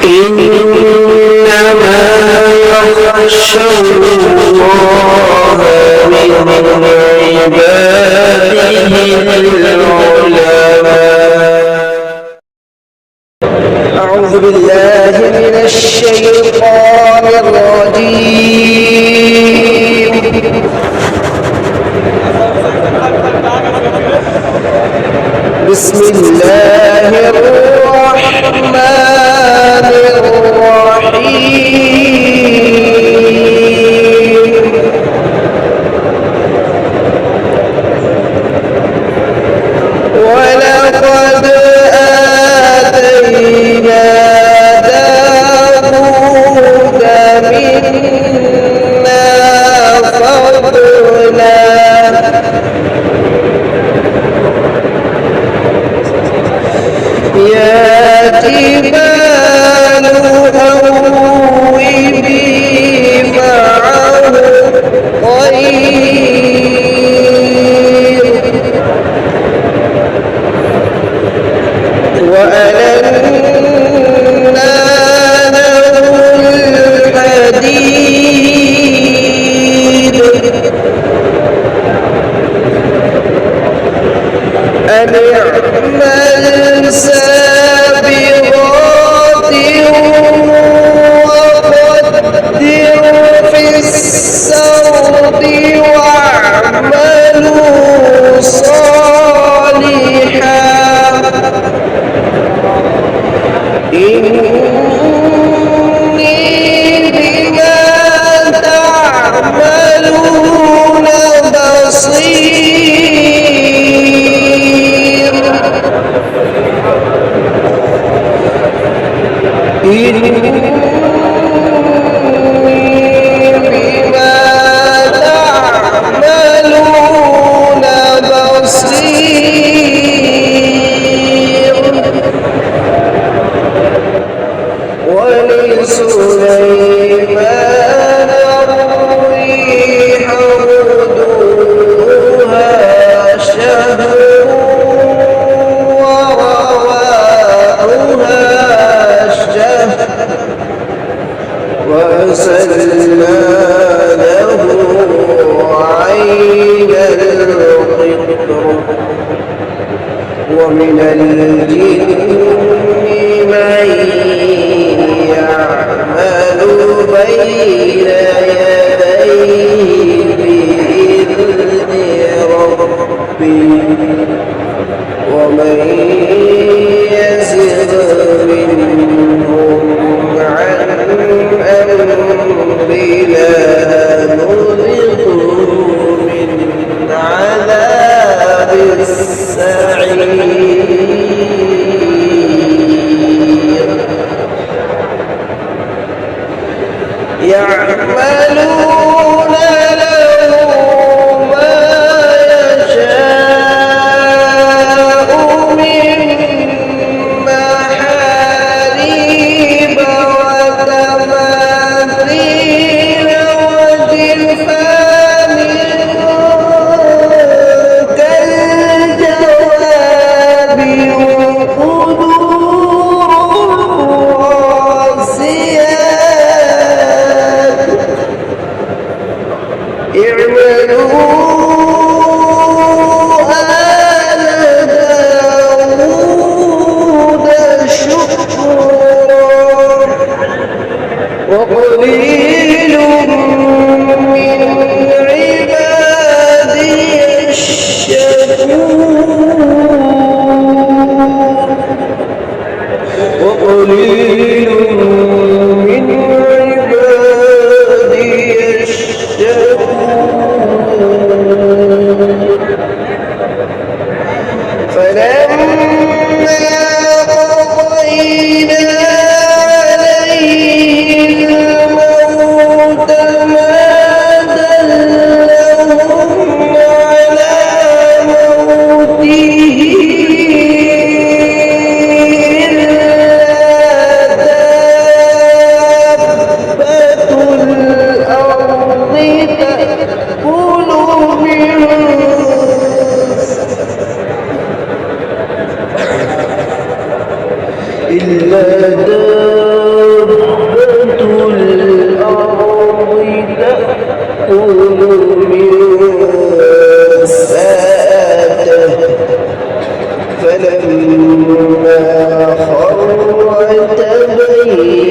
إنما يخشى الله من عباده العلماء. أعوذ بالله من الشيطان الرجيم. بسم الله الرحمن الرحيم. ولقد آتينا داود منا فضلا يا جبال أوبي معه الطير وألنا له الحديد أن اعمل سابغات وقدر في السرد واعملوا صالحا إني بما تعملون بصير. إني بما تعملون بصير. ولسليمان الريح غدوها شهر ورواحها شهر وأسلنا له عين القطر ومن الجن من يعمل بين يديه بإذن ربه ومن يزغ منهم عن أمرنا نذقه من عذاب السعير. يعملون له ما يشاء من محاريب وتماثيل وجفان كالجواب وقدور راسيات. اعملوا آل داود شكرا وقليل من عبادي الشكور. وقليل من عبادي الشكور. فلما قضينا عليه الموت ما دلهم على موته إلا فلما خر تبين